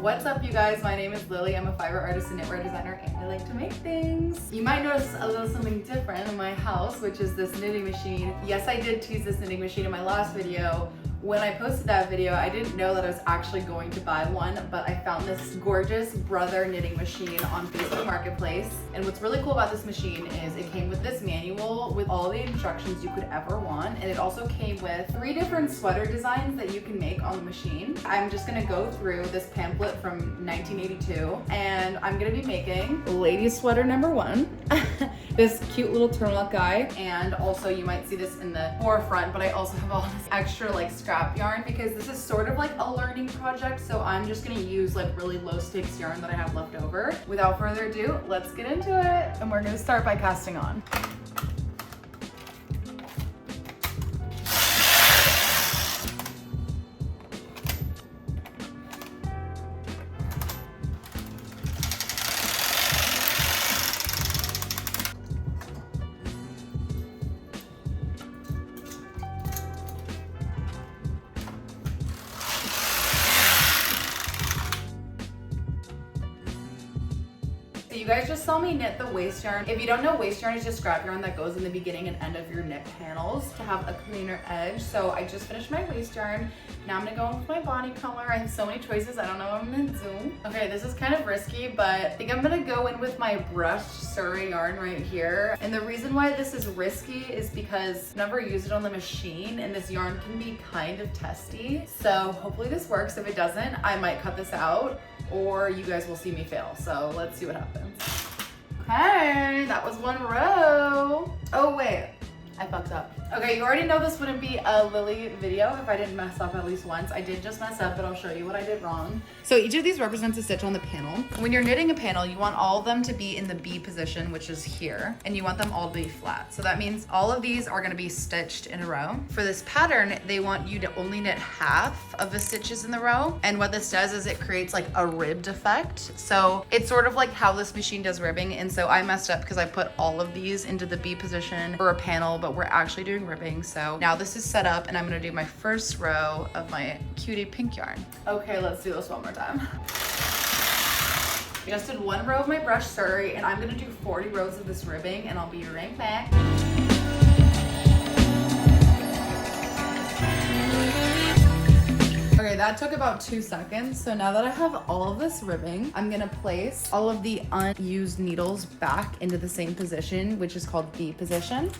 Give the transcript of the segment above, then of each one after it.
What's up, you guys? My name is Lily. I'm a fiber artist and knitwear designer, and I like to make things. You might notice a little something different in my house, which is this knitting machine. Yes, I did tease this knitting machine in my last video. When I posted that video, I didn't know that I was actually going to buy one, but I found this gorgeous Brother knitting machine on Facebook Marketplace. And what's really cool about this machine is it came with this manual with all the instructions you could ever want. And it also came with 3 different sweater designs that you can make on the machine. I'm just gonna go through this pamphlet from 1982, and I'm gonna be making lady sweater number 1. This cute little turtleneck guy, and also you might see this in the forefront, but I also have all this extra like scrap yarn because this is sort of like a learning project, so I'm just gonna use like really low stakes yarn that I have left over. Without further ado, let's get into it. And we're gonna start by casting on. You guys just saw me knit the waist yarn. If you don't know, waist yarn is just scrap yarn that goes in the beginning and end of your knit panels to have a cleaner edge. So I just finished my waist yarn. Now I'm gonna go in with my body color. I have so many choices, I don't know what I'm gonna do. Okay, this is kind of risky, but I think I'm gonna go in with my brushed Surrey yarn right here. And the reason why this is risky is because I've never used it on the machine, and this yarn can be kind of testy. So hopefully this works. If it doesn't, I might cut this out, or you guys will see me fail. So let's see what happens. Okay, that was 1 row. Oh wait, I fucked up. Okay, you already know this wouldn't be a Lily video if I didn't mess up at least once. I did just mess up, but I'll show you what I did wrong. So each of these represents a stitch on the panel. When you're knitting a panel, you want all of them to be in the B position, which is here, and you want them all to be flat. So that means all of these are gonna be stitched in a row. For this pattern, they want you to only knit half of the stitches in the row. And what this does is it creates like a ribbed effect. So it's sort of like how this machine does ribbing. And so I messed up because I put all of these into the B position for a panel, but we're actually doing ribbing. So now this is set up, and I'm gonna do my first row of my cutie pink yarn. Okay, let's do this one more time. I just did 1 row of my brush Surrey, and I'm gonna do 40 rows of this ribbing, and I'll be right back. Okay, that took about 2 seconds. So now that I have all of this ribbing, I'm gonna place all of the unused needles back into the same position, which is called B position.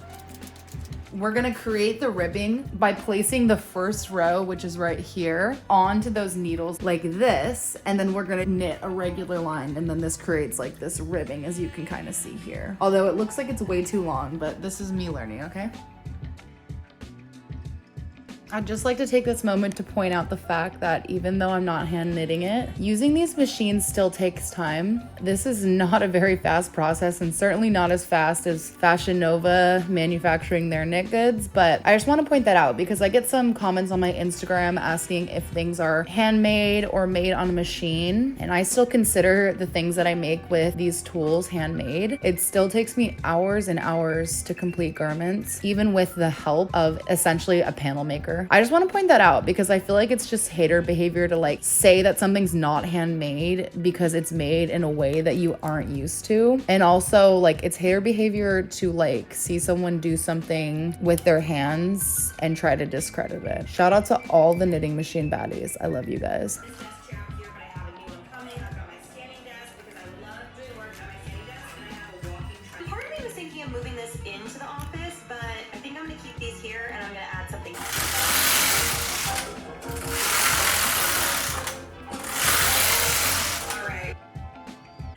We're gonna create the ribbing by placing the first row, which is right here, onto those needles like this, and then we're gonna knit a regular line, and then this creates like this ribbing, as you can kind of see here. Although it looks like it's way too long, but this is me learning, okay? I'd just like to take this moment to point out the fact that even though I'm not hand knitting it, using these machines still takes time. This is not a very fast process, and certainly not as fast as Fashion Nova manufacturing their knit goods, but I just want to point that out because I get some comments on my Instagram asking if things are handmade or made on a machine, and I still consider the things that I make with these tools handmade. It still takes me hours and hours to complete garments, even with the help of essentially a panel maker. I just want to point that out because I feel like it's just hater behavior to like say that something's not handmade because it's made in a way that you aren't used to. And also like it's hater behavior to like see someone do something with their hands and try to discredit it. Shout out to all the knitting machine baddies. I love you guys. Part of me was thinking of moving this into the office, but I think I'm gonna keep these here and I'm gonna add something else.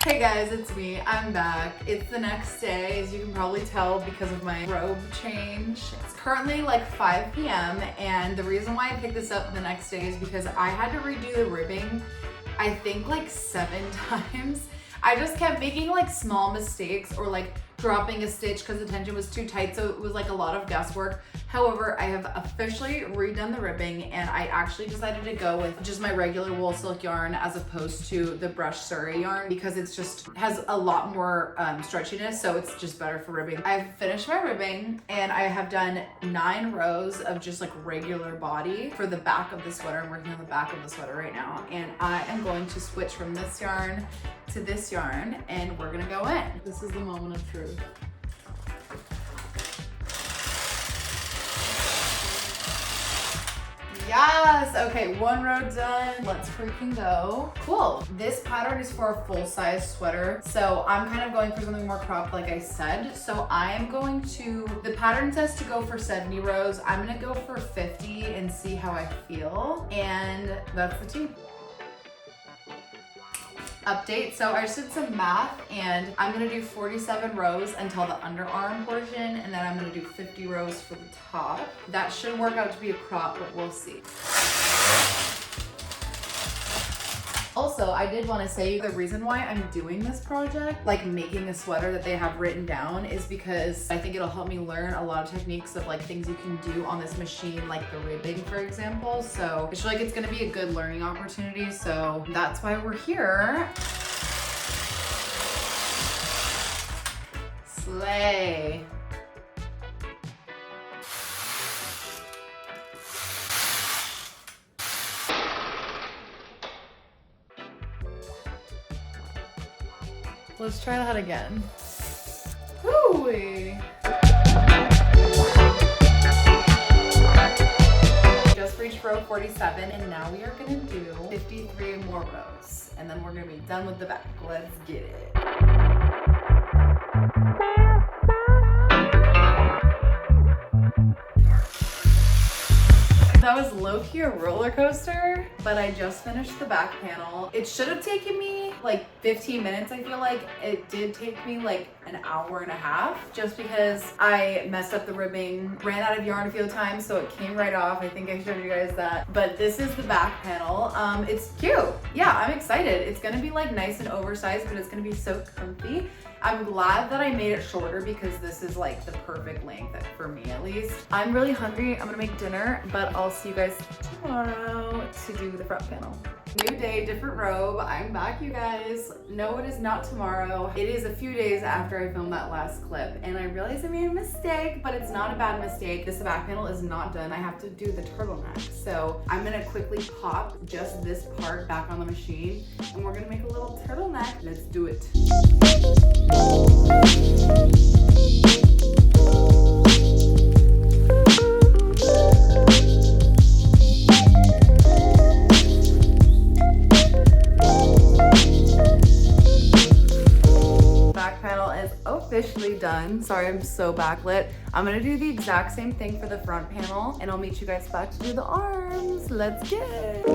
Hey guys, it's me. I'm back. It's the next day, as you can probably tell because of my robe change. It's currently like 5 p.m. and the reason why I picked this up the next day is because I had to redo the ribbing, I think like 7 times. I just kept making like small mistakes or like dropping a stitch because the tension was too tight, so it was like a lot of guesswork. However, I have officially redone the ribbing, and I actually decided to go with just my regular wool silk yarn as opposed to the brush Surrey yarn because it's just has a lot more stretchiness, so it's just better for ribbing. I've finished my ribbing and I have done 9 rows of just like regular body for the back of the sweater. I'm working on the back of the sweater right now, and I am going to switch from this yarn to this yarn, and we're gonna go in. This is the moment of truth. Yes, okay, 1 row done. Let's freaking go. Cool. This pattern is for a full-size sweater, so I'm kind of going for something more cropped like I said. So I am going to, the pattern says to go for 70 rows. I'm gonna go for 50 and see how I feel. And that's the tea. Update. So I just did some math, and I'm gonna do 47 rows until the underarm portion, and then I'm gonna do 50 rows for the top. That should work out to be a crop, but we'll see. Also, I did want to say the reason why I'm doing this project, like making a sweater that they have written down, is because I think it'll help me learn a lot of techniques of like things you can do on this machine, like the ribbing, for example. So I feel like it's going to be a good learning opportunity. So that's why we're here. Slay. Let's try that again. Woo-wee. Just reached row 47, and now we are gonna do 53 more rows, and then we're gonna be done with the back. Let's get it. That was low-key a roller coaster, but I just finished the back panel. It should have taken me like 15 minutes, I feel like. It did take me like an hour and a half just because I messed up the ribbing, ran out of yarn a few times, so it came right off. I think I showed you guys that. But this is the back panel. It's cute. Yeah, I'm excited. It's gonna be like nice and oversized, but it's gonna be so comfy. I'm glad that I made it shorter because this is like the perfect length for me at least. I'm really hungry. I'm gonna make dinner, but I'll see you guys tomorrow to do the front panel. New day, different robe. I'm back, you guys. No, it is not tomorrow. It is a few days after I filmed that last clip, and I realized I made a mistake, but it's not a bad mistake. This back panel is not done. I have to do the turtleneck. So I'm gonna quickly pop just this part back on the machine, and we're gonna make a little turtleneck. Let's do it. Officially done. Sorry, I'm so backlit. I'm gonna do the exact same thing for the front panel, and I'll meet you guys back to do the arms. Let's get it.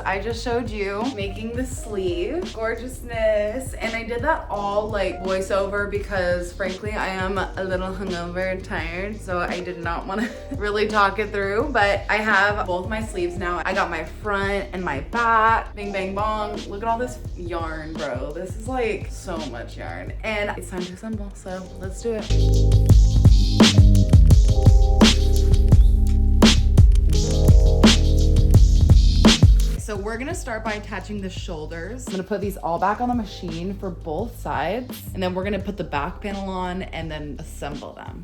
I just showed you making the sleeve. Gorgeousness. And I did that all like voiceover because frankly I am a little hungover and tired, so I did not want to really talk it through. But I have both my sleeves now. I got my front and my back. Bing bang bong. Look at all this yarn, bro. This is like so much yarn. And it's time to assemble, so let's do it. So we're gonna start by attaching the shoulders. I'm gonna put these all back on the machine for both sides, and then we're gonna put the back panel on and then assemble them.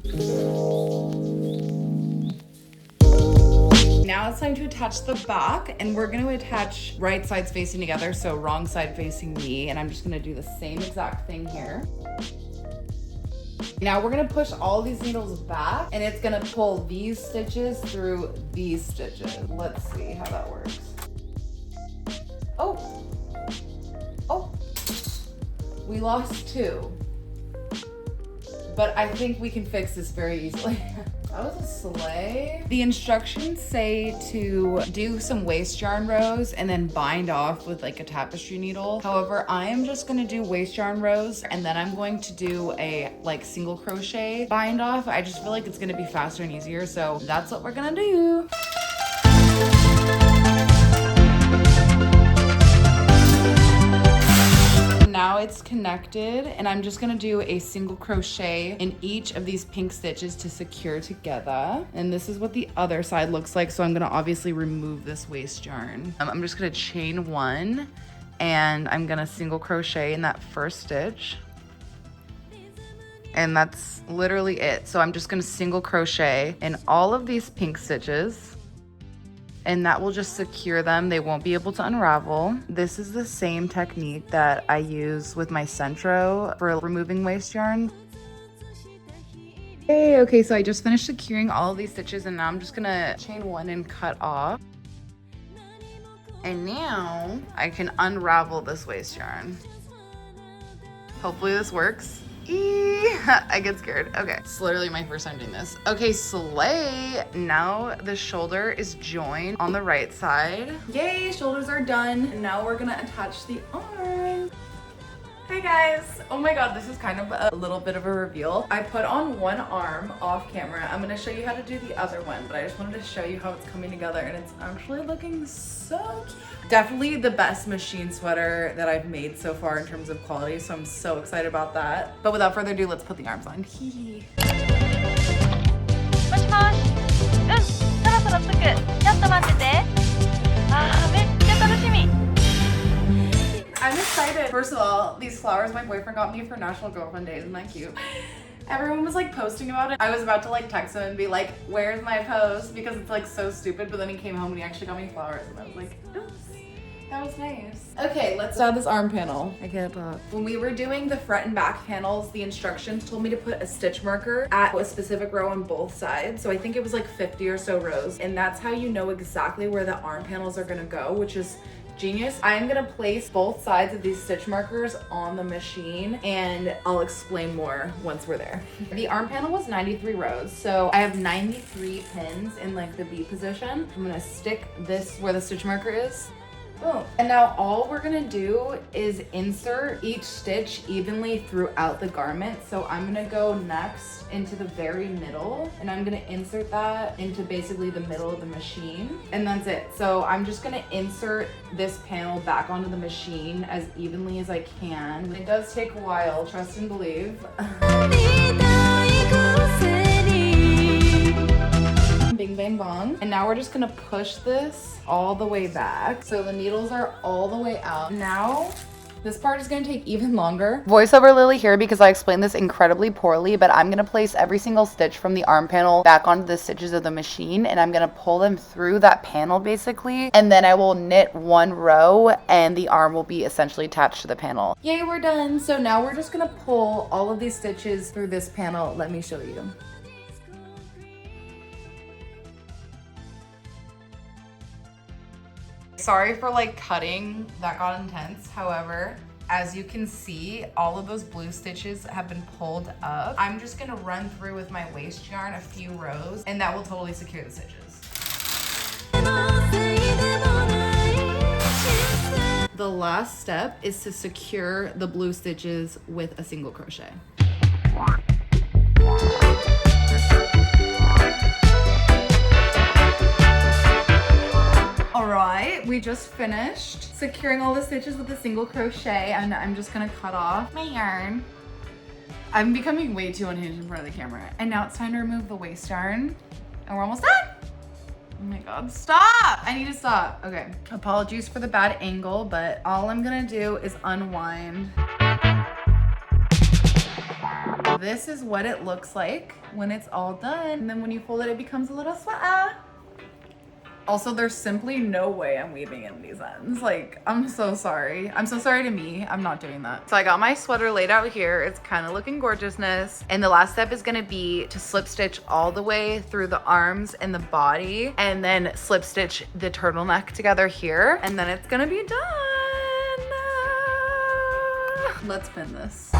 Now it's time to attach the back, and we're gonna attach right sides facing together, so wrong side facing me, and I'm just gonna do the same exact thing here. Now we're gonna push all these needles back and it's gonna pull these stitches through these stitches. Let's see how that works. Oh, we lost 2. But I think we can fix this very easily. That was a sleigh. The instructions say to do some waist yarn rows and then bind off with like a tapestry needle. However, I am just gonna do waist yarn rows and then I'm going to do a like single crochet bind off. I just feel like it's gonna be faster and easier. So that's what we're gonna do. Now it's connected and I'm just gonna do a single crochet in each of these pink stitches to secure together. And this is what the other side looks like. So I'm gonna obviously remove this waist yarn. I'm just gonna chain 1 and I'm gonna single crochet in that first stitch. And that's literally it. So I'm just gonna single crochet in all of these pink stitches. And that will just secure them. They won't be able to unravel. This is the same technique that I use with my Centro for removing waist yarn. Hey, okay, so I just finished securing all of these stitches and now I'm just gonna chain 1 and cut off. And now I can unravel this waist yarn. Hopefully this works. I get scared. Okay, it's literally my first time doing this. Okay, slay. Now the shoulder is joined on the right side. Yay, shoulders are done. And now we're gonna attach the arm. Hey guys. Oh my god, this is kind of a little bit of a reveal. I put on one arm off camera. I'm gonna show you how to do the other one, but I just wanted to show you how it's coming together and it's actually looking so cute. Definitely the best machine sweater that I've made so far in terms of quality, so I'm so excited about that. But without further ado, let's put the arms on. Hee hee. もしもし、そろそろ着く。ちょっと待ってて。めっちゃ楽しみ。 I'm excited. First of all, these flowers my boyfriend got me for National Girlfriend Day. Isn't that cute? Everyone was like posting about it. I was about to like text him and be like, where's my post? Because it's like so stupid, but then he came home and he actually got me flowers and I was like, oops. That was nice. Okay, let's add this arm panel. I can't talk. When we were doing the front and back panels, the instructions told me to put a stitch marker at a specific row on both sides. So I think it was like 50 or so rows. And that's how you know exactly where the arm panels are gonna go, which is genius. I'm gonna place both sides of these stitch markers on the machine and I'll explain more once we're there. The arm panel was 93 rows, so I have 93 pins in like the B position. I'm gonna stick this where the stitch marker is. Boom. And now all we're gonna do is insert each stitch evenly throughout the garment. So I'm gonna go next into the very middle and I'm gonna insert that into basically the middle of the machine. And that's it. So I'm just gonna insert this panel back onto the machine as evenly as I can. It does take a while, trust and believe. Bing bang bong. And now we're just gonna push this all the way back. So the needles are all the way out. Now, this part is gonna take even longer. Voiceover Lily here because I explained this incredibly poorly, but I'm gonna place every single stitch from the arm panel back onto the stitches of the machine and I'm gonna pull them through that panel basically. And then I will knit one row and the arm will be essentially attached to the panel. Yay, we're done. So now we're just gonna pull all of these stitches through this panel. Let me show you. Sorry for like cutting, that got intense. However, as you can see, all of those blue stitches have been pulled up. I'm just gonna run through with my waist yarn a few rows and that will totally secure the stitches. The last step is to secure the blue stitches with a single crochet. All right, we just finished securing all the stitches with a single crochet and I'm just gonna cut off my yarn. I'm becoming way too unhinged in front of the camera. And now it's time to remove the waist yarn and we're almost done. Oh my God, stop! I need to stop. Okay, apologies for the bad angle, but all I'm gonna do is unwind. This is what it looks like when it's all done. And then when you fold it, it becomes a little sweater. Also, there's simply no way I'm weaving in these ends. Like, I'm so sorry. I'm so sorry to me. I'm not doing that. So I got my sweater laid out here. It's kind of looking gorgeousness. And the last step is gonna be to slip stitch all the way through the arms and the body, and then slip stitch the turtleneck together here. And then it's gonna be done. Let's pin this.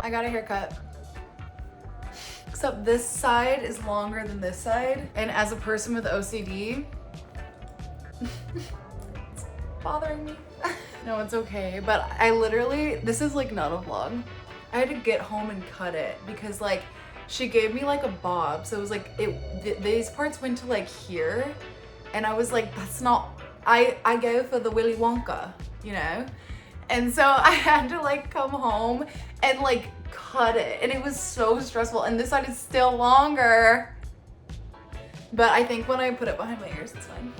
I got a haircut. Except this side is longer than this side. And as a person with OCD, it's bothering me. No, it's okay. But I literally, this is like not a vlog. I had to get home and cut it because like she gave me like a bob. So it was like, these parts went to like here. And I was like, that's not, I go for the Willy Wonka, you know? And so I had to like come home and like cut it, and it was so stressful, and this side is still longer, but I think when I put it behind my ears it's fine.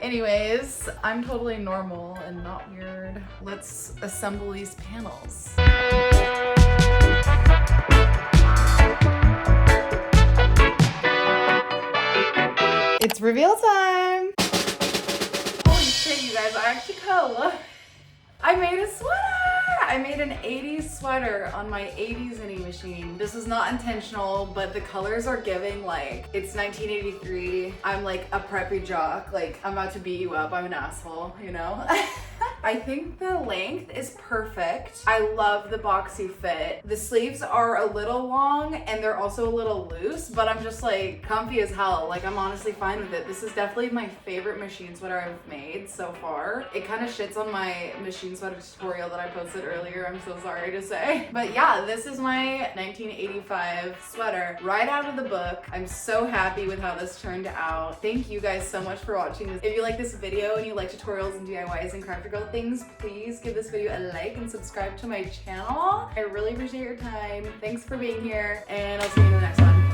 Anyways, I'm totally normal and not weird. Let's assemble these panels. It's reveal time. Holy shit, you guys, I actually cut a look. I made a sweater! I made an 80s sweater on my 80s knitting machine. This is not intentional, but the colors are giving like, it's 1983. I'm like a preppy jock. Like, I'm about to beat you up. I'm an asshole, you know? I think the length is perfect. I love the boxy fit. The sleeves are a little long and they're also a little loose, but I'm just like comfy as hell. Like, I'm honestly fine with it. This is definitely my favorite machine sweater I've made so far. It kind of shits on my machine sweater tutorial that I posted earlier, I'm so sorry to say. But yeah, this is my 1985 sweater right out of the book. I'm so happy with how this turned out. Thank you guys so much for watching this. If you like this video and you like tutorials and DIYs and Crafter Girl things, please give this video a like and subscribe to my channel. I really appreciate your time. Thanks for being here, and I'll see you in the next one.